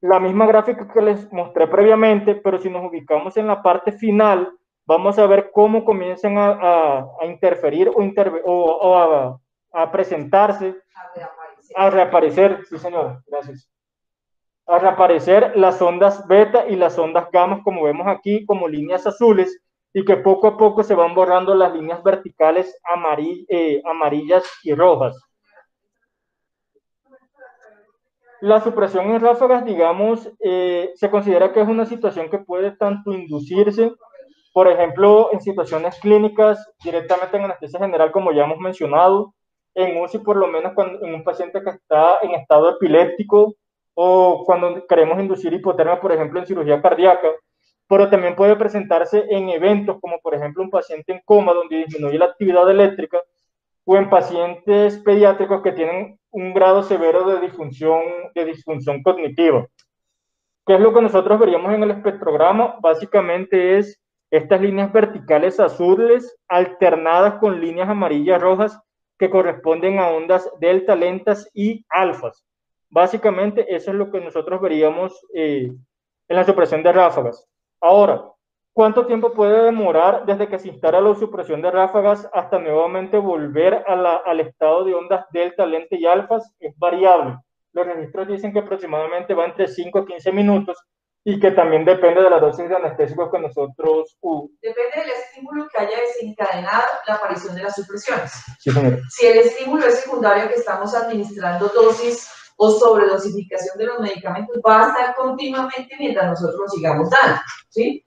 Speaker 1: La misma gráfica que les mostré previamente, pero si nos ubicamos en la parte final, vamos a ver cómo comienzan a interferir o a presentarse, a reaparecer, sí señora, gracias, a reaparecer las ondas beta y las ondas gamma, como vemos aquí, como líneas azules, y que poco a poco se van borrando las líneas verticales amarillas y rojas. La supresión en ráfagas, digamos, se considera que es una situación que puede tanto inducirse, por ejemplo, en situaciones clínicas, directamente en anestesia general, como ya hemos mencionado, en UCI, por lo menos en un paciente que está en estado epiléptico, o cuando queremos inducir hipotermia, por ejemplo, en cirugía cardíaca, pero también puede presentarse en eventos como, por ejemplo, un paciente en coma donde disminuye la actividad eléctrica, o en pacientes pediátricos que tienen un grado severo de disfunción cognitiva. ¿Qué es lo que nosotros veríamos en el espectrograma? Básicamente es estas líneas verticales azules alternadas con líneas amarillas rojas que corresponden a ondas delta lentas y alfas. Básicamente eso es lo que nosotros veríamos en la supresión de ráfagas. Ahora, ¿cuánto tiempo puede demorar desde que se instala la supresión de ráfagas hasta nuevamente volver al estado de ondas delta, lenta y alfas? Es variable. Los registros dicen que aproximadamente va entre 5 a 15 minutos, y que también depende de la dosis de anestésicos que nosotros
Speaker 2: depende del estímulo que haya desencadenado la aparición de las supresiones.
Speaker 1: Sí, señor.
Speaker 2: Si el estímulo es secundario, que estamos administrando dosis o sobredosificación de los medicamentos, va a estar continuamente mientras nosotros los sigamos dando, ¿sí?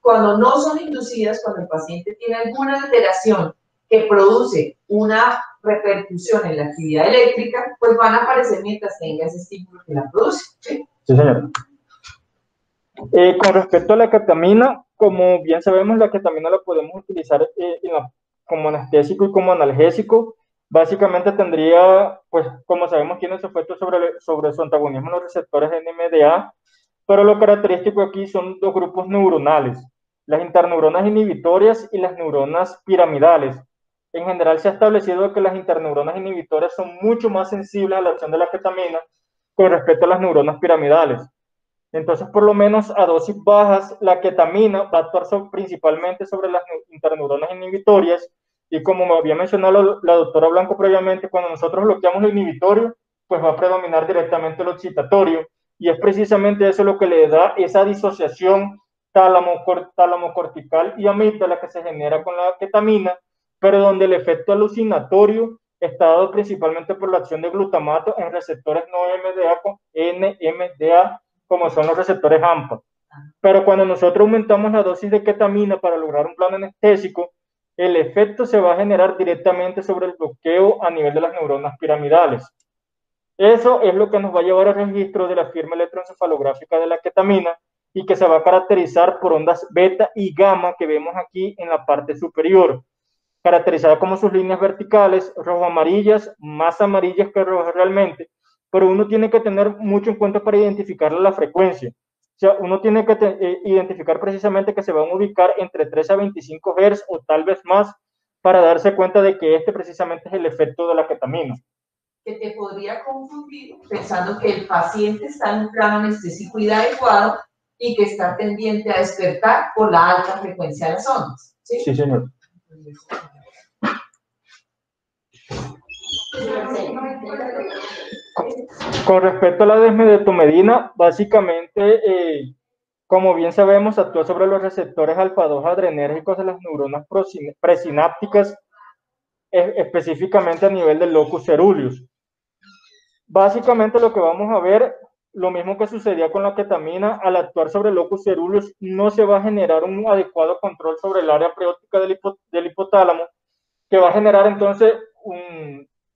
Speaker 2: Cuando no son inducidas, cuando el paciente tiene alguna alteración que produce una repercusión en la actividad eléctrica, pues van a aparecer mientras tenga ese estímulo que la produce, ¿sí?
Speaker 1: Sí, señor. Con respecto a la ketamina, como bien sabemos, la ketamina la podemos utilizar como anestésico y como analgésico. Básicamente tendría, pues como sabemos, tiene su efecto sobre su antagonismo en los receptores NMDA, pero lo característico aquí son dos grupos neuronales, las interneuronas inhibitorias y las neuronas piramidales. En general se ha establecido que las interneuronas inhibitorias son mucho más sensibles a la acción de la ketamina con respecto a las neuronas piramidales. Entonces, por lo menos a dosis bajas, la ketamina va a actuar principalmente sobre las interneuronas inhibitorias y como me había mencionado la doctora Blanco previamente, cuando nosotros bloqueamos lo inhibitorio, pues va a predominar directamente lo excitatorio y es precisamente eso lo que le da esa disociación tálamo-cortical y amígdala que se genera con la ketamina, pero donde el efecto alucinatorio está dado principalmente por la acción de glutamato en receptores no NMDA, como son los receptores AMPA. Pero cuando nosotros aumentamos la dosis de ketamina para lograr un plan anestésico, el efecto se va a generar directamente sobre el bloqueo a nivel de las neuronas piramidales. Eso es lo que nos va a llevar al registro de la firma electroencefalográfica de la ketamina y que se va a caracterizar por ondas beta y gamma que vemos aquí en la parte superior, caracterizada como sus líneas verticales, rojo-amarillas, más amarillas que rojas realmente, pero uno tiene que tener mucho en cuenta para identificar la frecuencia. O sea, uno tiene que identificar precisamente que se van a ubicar entre 3 a 25 Hz o tal vez más para darse cuenta de que este precisamente es el efecto de la ketamina.
Speaker 2: Que te podría confundir pensando que el paciente está en un plano anestésico inadecuado y que está tendiente a despertar por la alta frecuencia de las ondas. Sí,
Speaker 1: sí señor. Con respecto a la desmedetomedina, básicamente, como bien sabemos, actúa sobre los receptores alfa-2 adrenérgicos de las neuronas presinápticas, específicamente a nivel del locus ceruleus. Básicamente lo que vamos a ver, lo mismo que sucedía con la ketamina, al actuar sobre el locus ceruleus no se va a generar un adecuado control sobre el área preóptica del hipotálamo, que va a generar entonces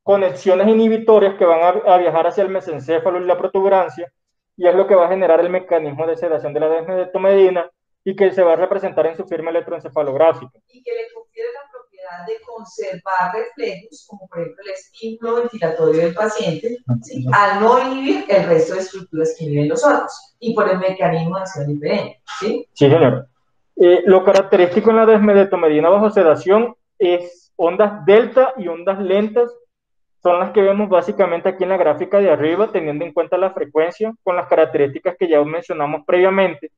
Speaker 1: conexiones inhibitorias que van a viajar hacia el mesencéfalo y la protuberancia, y es lo que va a generar el mecanismo de sedación de la desmedetomedina y que se va a representar en su firma electroencefalográfica.
Speaker 2: Y que le confiere la propiedad de conservar reflejos, como por ejemplo el estímulo ventilatorio del paciente, ¿sí? Al no inhibir el resto de estructuras que inhiben los órganos y por el mecanismo de acción diferente. ¿Sí?
Speaker 1: Sí, señor. Lo característico en la desmedetomedina bajo sedación es ondas delta y ondas lentas, son las que vemos básicamente aquí en la gráfica de arriba, teniendo en cuenta la frecuencia con las características que ya mencionamos previamente.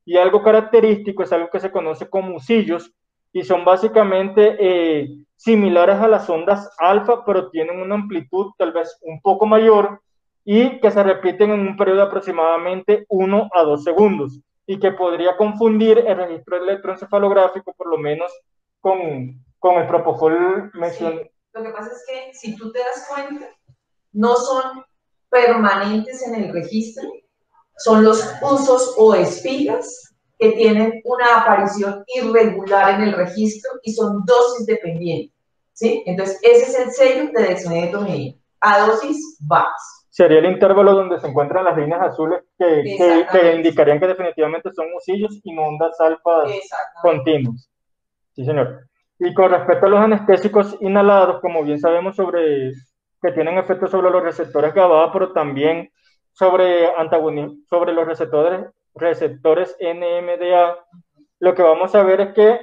Speaker 1: Y algo característico es algo que se conoce como usillos y son básicamente similares a las ondas alfa, pero tienen una amplitud tal vez un poco mayor y que se repiten en un periodo de aproximadamente 1 a 2 segundos y que podría confundir el registro electroencefalográfico por lo menos con el propofol mencionado.
Speaker 2: Sí. Lo que pasa es que si tú te das cuenta, no son permanentes en el registro, son los usos o espigas que tienen una aparición irregular en el registro y son dosis dependientes, ¿sí? Entonces, ese es el sello de desmedetomedina, a dosis bajas.
Speaker 1: Sería el intervalo donde se encuentran las líneas azules que indicarían que definitivamente son usillos y no ondas alfa continuas. Sí, señor. Y con respecto a los anestésicos inhalados, como bien sabemos que tienen efectos sobre los receptores GABA, pero también sobre los receptores NMDA, lo que vamos a ver es que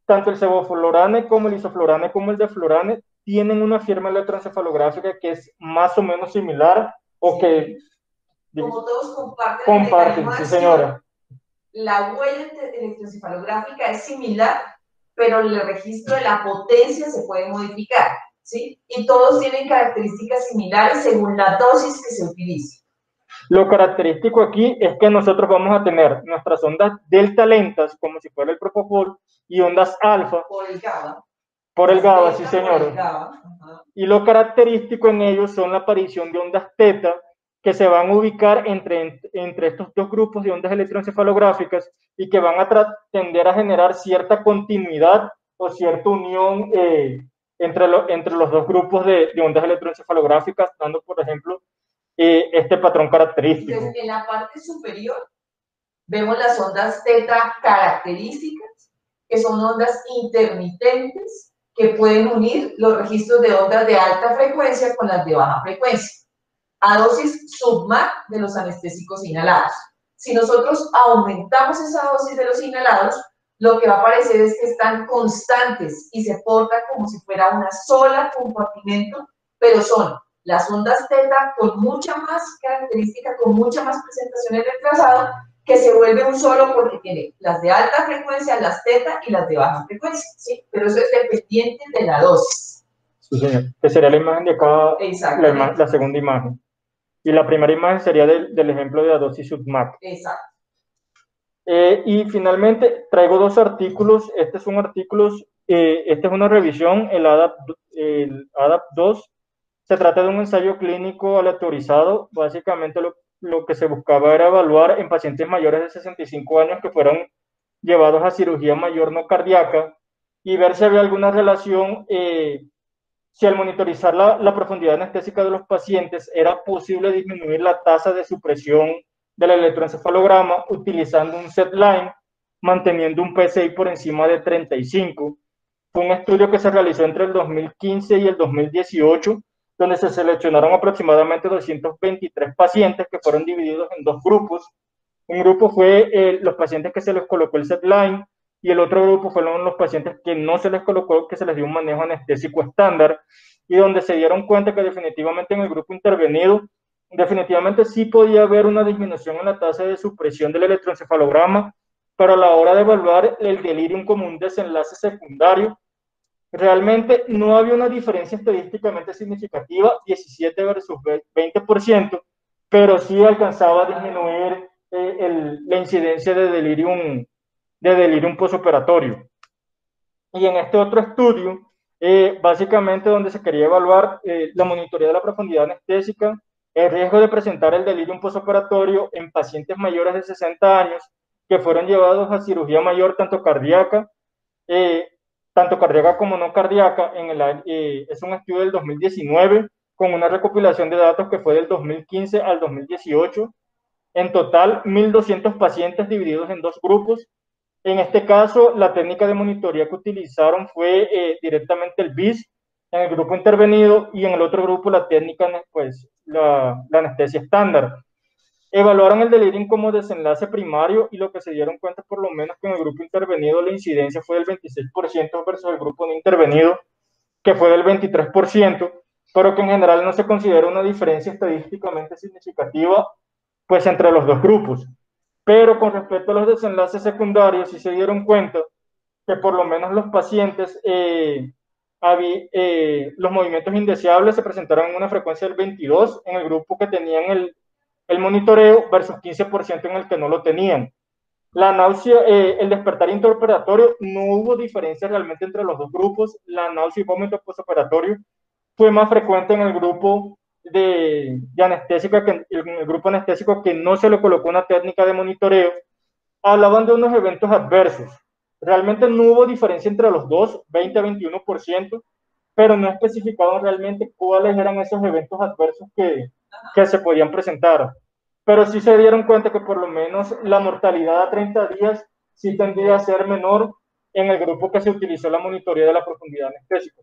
Speaker 1: tanto el sevoflurane como el isoflurane como el deflurane tienen una firma electroencefalográfica que es más o menos similar o que...
Speaker 2: Como todos comparten,
Speaker 1: sí señora.
Speaker 2: La huella electroencefalográfica es similar, pero el registro de la potencia se puede modificar, ¿sí? Y todos tienen características similares según la dosis que se utilice.
Speaker 1: Lo característico aquí es que nosotros vamos a tener nuestras ondas delta lentas, como si fuera el propofol, y ondas alfa.
Speaker 2: Por el GABA.
Speaker 1: Por el GABA, sí señor. Y lo característico en ellos son la aparición de ondas teta, que se van a ubicar entre estos dos grupos de ondas electroencefalográficas y que van a tender a generar cierta continuidad o cierta unión entre los dos grupos de ondas electroencefalográficas, dando, por ejemplo, este patrón característico.
Speaker 2: Entonces, en la parte superior vemos las ondas teta características, que son ondas intermitentes, que pueden unir los registros de ondas de alta frecuencia con las de baja frecuencia, a dosis submax de los anestésicos inhalados. Si nosotros aumentamos esa dosis de los inhalados, lo que va a aparecer es que están constantes y se portan como si fuera una sola compartimento, pero son las ondas teta con mucha más característica, con mucha más presentación en el trazado, que se vuelve un solo porque tiene las de alta frecuencia, las teta y las de baja frecuencia, ¿sí? Pero eso es dependiente de la dosis.
Speaker 1: Sí, señor. Que sería la imagen de acá, la segunda imagen. Y la primera imagen sería del ejemplo de la dosis submax.
Speaker 2: Exacto.
Speaker 1: Y finalmente traigo dos artículos. Estos son artículos, esta es una revisión, el ADAPT 2. Se trata de un ensayo clínico aleatorizado. Básicamente lo que se buscaba era evaluar en pacientes mayores de 65 años que fueron llevados a cirugía mayor no cardíaca y ver si había alguna relación, si al monitorizar la profundidad anestésica de los pacientes era posible disminuir la tasa de supresión del electroencefalograma utilizando un setline, manteniendo un PSI por encima de 35. Fue un estudio que se realizó entre el 2015 y el 2018, donde se seleccionaron aproximadamente 223 pacientes que fueron divididos en dos grupos. Un grupo fue los pacientes que se les colocó el setline y el otro grupo fueron los pacientes que no se les colocó, que se les dio un manejo anestésico estándar, y donde se dieron cuenta que definitivamente en el grupo intervenido, definitivamente sí podía haber una disminución en la tasa de supresión del electroencefalograma, pero a la hora de evaluar el delirium como un desenlace secundario, realmente no había una diferencia estadísticamente significativa, 17 versus 20%, pero sí alcanzaba a disminuir la incidencia de delirium postoperatorio. Y en este otro estudio, básicamente donde se quería evaluar la monitoría de la profundidad anestésica, el riesgo de presentar el delirium postoperatorio en pacientes mayores de 60 años que fueron llevados a cirugía mayor tanto cardíaca como no cardíaca, es un estudio del 2019 con una recopilación de datos que fue del 2015 al 2018. En total, 1.200 pacientes divididos en dos grupos. En este caso, la técnica de monitoría que utilizaron fue directamente el BIS en el grupo intervenido y en el otro grupo la técnica, pues, la anestesia estándar. Evaluaron el delirium como desenlace primario y lo que se dieron cuenta, por lo menos que en el grupo intervenido la incidencia fue del 26% versus el grupo no intervenido, que fue del 23%, pero que en general no se considera una diferencia estadísticamente significativa pues entre los dos grupos. Pero con respecto a los desenlaces secundarios, sí se dieron cuenta que por lo menos los pacientes, los movimientos indeseables se presentaron en una frecuencia del 22 en el grupo que tenían el monitoreo versus 15% en el que no lo tenían. La náusea, el despertar intraoperatorio, no hubo diferencia realmente entre los dos grupos. La náusea y vómito postoperatorio fue más frecuente en el grupo de anestésica, en el grupo anestésico que no se le colocó una técnica de monitoreo. Hablaban de unos eventos adversos. Realmente no hubo diferencia entre los dos, 20 a 21%, pero no especificaban realmente cuáles eran esos eventos adversos que se podían presentar. Pero sí se dieron cuenta que por lo menos la mortalidad a 30 días sí tendría a ser menor en el grupo que se utilizó la monitoría de la profundidad anestésica.